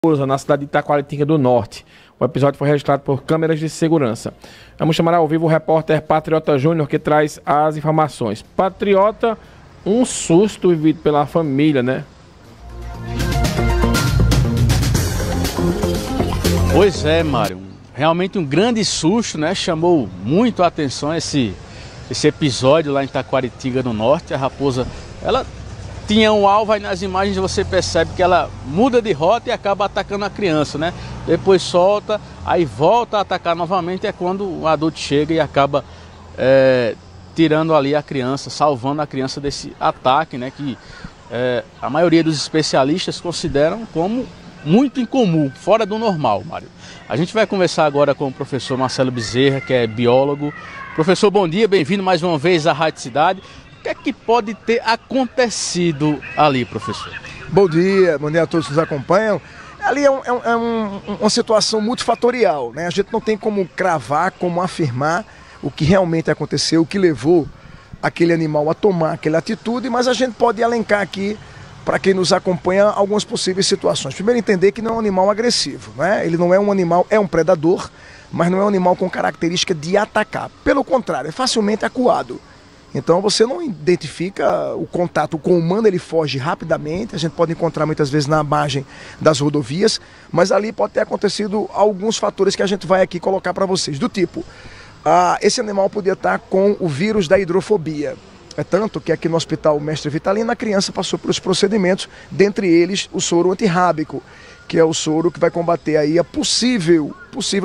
na cidade de Itaquaritinga do Norte. O episódio foi registrado por câmeras de segurança. Vamos chamar ao vivo o repórter Patriota Júnior, que traz as informações. Patriota, um susto vivido pela família, né? Pois é, Mário. Realmente um grande susto, né? Chamou muito a atenção esse episódio lá em Itaquaritinga do Norte. A raposa, ela tinha um alvo, aí nas imagens você percebe que ela muda de rota e acaba atacando a criança, né? Depois solta, aí volta a atacar novamente, é quando o adulto chega e acaba tirando ali a criança, salvando a criança desse ataque, né? Que a maioria dos especialistas consideram como muito incomum, fora do normal, Mário. A gente vai conversar agora com o professor Marcelo Bezerra, que é biólogo. Professor, bom dia, bem-vindo mais uma vez à Rádio Cidade. O que é que pode ter acontecido ali, professor? Bom dia a todos que nos acompanham. Ali é uma situação multifatorial, né? A gente não tem como cravar, como afirmar o que realmente aconteceu, o que levou aquele animal a tomar aquela atitude, mas a gente pode elencar aqui, para quem nos acompanha, algumas possíveis situações. Primeiro, entender que não é um animal agressivo, né? Ele não é um animal, é um predador, mas não é um animal com característica de atacar. Pelo contrário, é facilmente acuado. Então você não identifica o contato com o humano, ele foge rapidamente, a gente pode encontrar muitas vezes na margem das rodovias, mas ali pode ter acontecido alguns fatores que a gente vai aqui colocar para vocês, do tipo, esse animal podia estar com o vírus da hidrofobia. É tanto que aqui no Hospital Mestre Vitalino a criança passou pelos procedimentos, dentre eles o soro antirrábico, que é o soro que vai combater aí a possível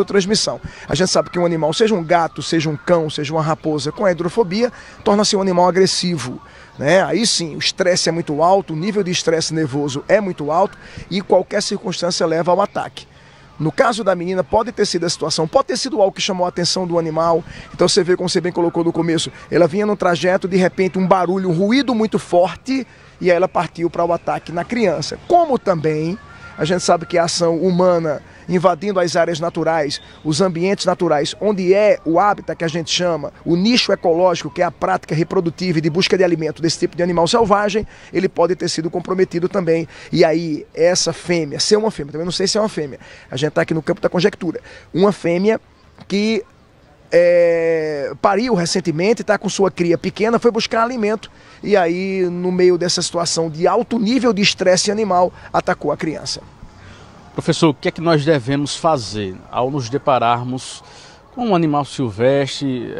transmissão. A gente sabe que um animal, seja um gato, seja um cão, seja uma raposa com a hidrofobia, torna-se um animal agressivo, né? Aí sim, o estresse é muito alto, o nível de estresse nervoso é muito alto e qualquer circunstância leva ao ataque. No caso da menina, pode ter sido a situação, pode ter sido algo que chamou a atenção do animal. Então você vê, como você bem colocou no começo, ela vinha num trajeto, de repente um barulho, um ruído muito forte, e aí ela partiu para o ataque na criança. Como também a gente sabe que a ação humana invadindo as áreas naturais, os ambientes naturais, onde é o hábitat que a gente chama, o nicho ecológico, que é a prática reprodutiva e de busca de alimento desse tipo de animal selvagem, ele pode ter sido comprometido também. E aí, essa fêmea, ser uma fêmea, também não sei se é uma fêmea, a gente está aqui no campo da conjectura, uma fêmea que pariu recentemente, está com sua cria pequena, foi buscar alimento e aí, no meio dessa situação de alto nível de estresse animal, atacou a criança. Professor, o que é que nós devemos fazer ao nos depararmos com um animal silvestre?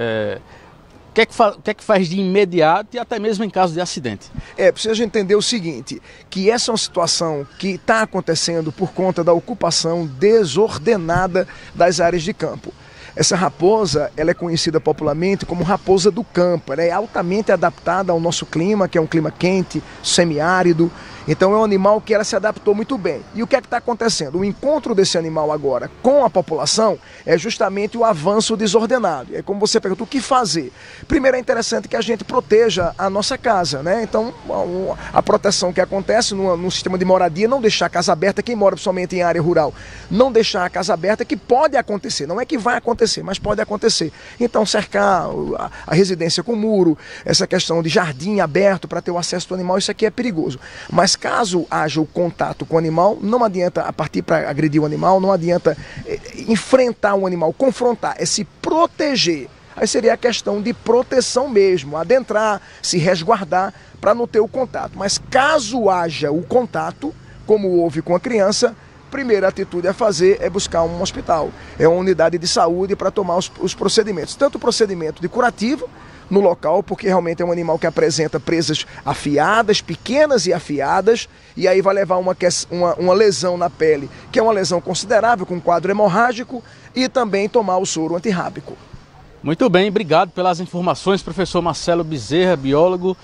O que é que faz de imediato e até mesmo em caso de acidente? Precisa entender o seguinte, que essa é uma situação que está acontecendo por conta da ocupação desordenada das áreas de campo. Essa raposa, ela é conhecida popularmente como raposa do campo. Ela é altamente adaptada ao nosso clima, que é um clima quente, semiárido. Então é um animal que ela se adaptou muito bem. E o que é que está acontecendo? O encontro desse animal agora com a população é justamente o avanço desordenado. E aí, como você perguntou, o que fazer? Primeiro, é interessante que a gente proteja a nossa casa, né? Então a proteção que acontece num sistema de moradia, não deixar a casa aberta, quem mora principalmente em área rural, não deixar a casa aberta, que pode acontecer, não é que vai acontecer, mas pode acontecer. Então cercar a residência com muro, essa questão de jardim aberto para ter o acesso do animal, isso aqui é perigoso. Mas caso haja o contato com o animal, não adianta partir para agredir o animal, não adianta enfrentar o animal, confrontar, é se proteger. Aí seria a questão de proteção mesmo, adentrar, se resguardar para não ter o contato. Mas caso haja o contato, como houve com a criança, a primeira atitude a fazer é buscar um hospital, é uma unidade de saúde para tomar os procedimentos. Tanto o procedimento de curativo no local, porque realmente é um animal que apresenta presas afiadas, pequenas e afiadas, e aí vai levar uma lesão na pele, que é uma lesão considerável, com quadro hemorrágico, e também tomar o soro antirrábico. Muito bem, obrigado pelas informações, professor Marcelo Bezerra, biólogo.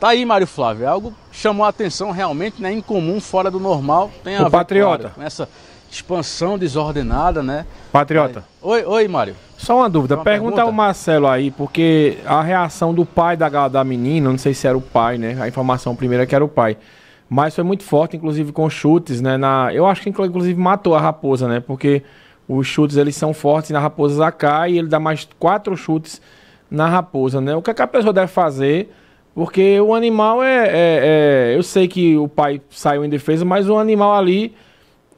Tá aí, Mário Flávio, algo que chamou a atenção realmente, né, incomum, fora do normal, tem a ver, Patriota, com essa expansão desordenada, né? Patriota. Oi, Mário. Só uma dúvida, pergunta ao Marcelo aí, porque a reação do pai da menina, não sei se era o pai, né? A informação primeira é que era o pai. Mas foi muito forte, inclusive com chutes, né? Eu acho que inclusive matou a raposa, né? Porque os chutes eles são fortes na raposa cai e ele dá mais 4 chutes na raposa, né? O que é que a pessoa deve fazer? Porque o animal eu sei que o pai saiu em defesa, mas o animal ali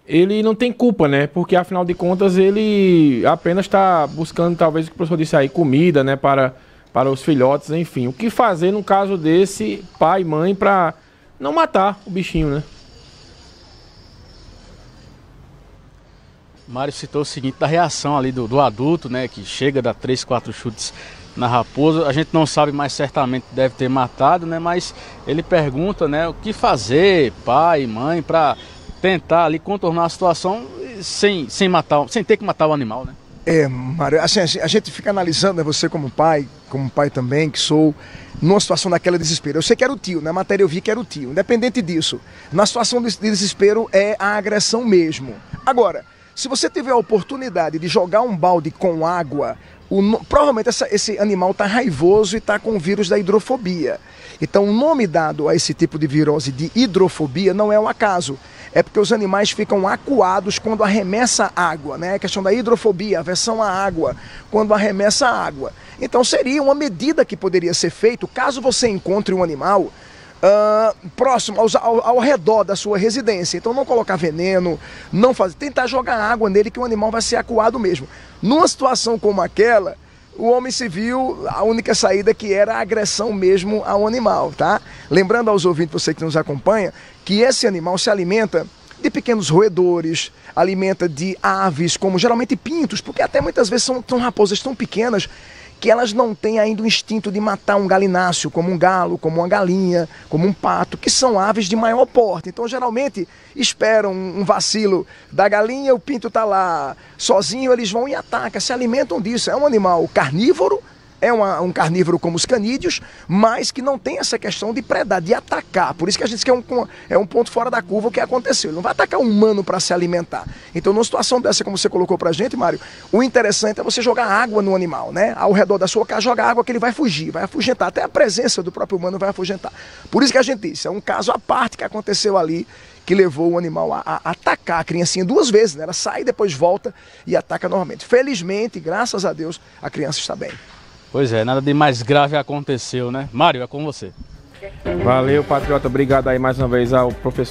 ele não tem culpa, né? Porque afinal de contas ele apenas está buscando, talvez o que o professor disse aí, comida, né? Para os filhotes, enfim. O que fazer no caso desse pai e mãe para não matar o bichinho, né? Mário citou o seguinte, da reação ali do adulto, né? Que chega, dá 3, 4 chutes na raposa. A gente não sabe, mas certamente deve ter matado, né? Mas ele pergunta, né? O que fazer, pai e mãe, para tentar ali contornar a situação sem ter que matar o animal, né? Mário, assim, a gente fica analisando, né, você como pai também, que sou, numa situação daquela desespero. Eu sei que era o tio, na matéria eu vi que era o tio. Independente disso, na situação de desespero é a agressão mesmo. Agora, se você tiver a oportunidade de jogar um balde com água, provavelmente esse animal está raivoso e está com o vírus da hidrofobia. Então o nome dado a esse tipo de virose de hidrofobia não é um acaso. É porque os animais ficam acuados quando arremessa água, né? A questão da hidrofobia, aversão à água, quando arremessa água. Então seria uma medida que poderia ser feita caso você encontre um animal próximo, ao redor da sua residência. Então não colocar veneno, tentar jogar água nele que o animal vai ser acuado mesmo. Numa situação como aquela, o homem se viu a única saída que era a agressão mesmo ao animal, tá? Lembrando aos ouvintes, você que nos acompanha, que esse animal se alimenta de pequenos roedores, alimenta de aves, como geralmente pintos, porque até muitas vezes são raposas tão pequenas que elas não têm ainda o instinto de matar um galináceo, como um galo, como uma galinha, como um pato, que são aves de maior porte. Então, geralmente, esperam um vacilo da galinha, o pinto está lá sozinho, eles vão e atacam, se alimentam disso. É um animal carnívoro, é um carnívoro como os canídeos, mas que não tem essa questão de predar, de atacar. Por isso que a gente diz que é um ponto fora da curva o que aconteceu. Ele não vai atacar um humano para se alimentar. Então, numa situação dessa, como você colocou para a gente, Mário, o interessante é você jogar água no animal, né? Ao redor da sua casa, jogar água que ele vai fugir, vai afugentar. Até a presença do próprio humano vai afugentar. Por isso que a gente disse, é um caso à parte que aconteceu ali, que levou o animal a atacar a criancinha 2 vezes, né? Ela sai, depois volta e ataca novamente. Felizmente, graças a Deus, a criança está bem. Pois é, nada de mais grave aconteceu, né? Mário, é com você. Valeu, Patriota. Obrigado aí mais uma vez ao professor.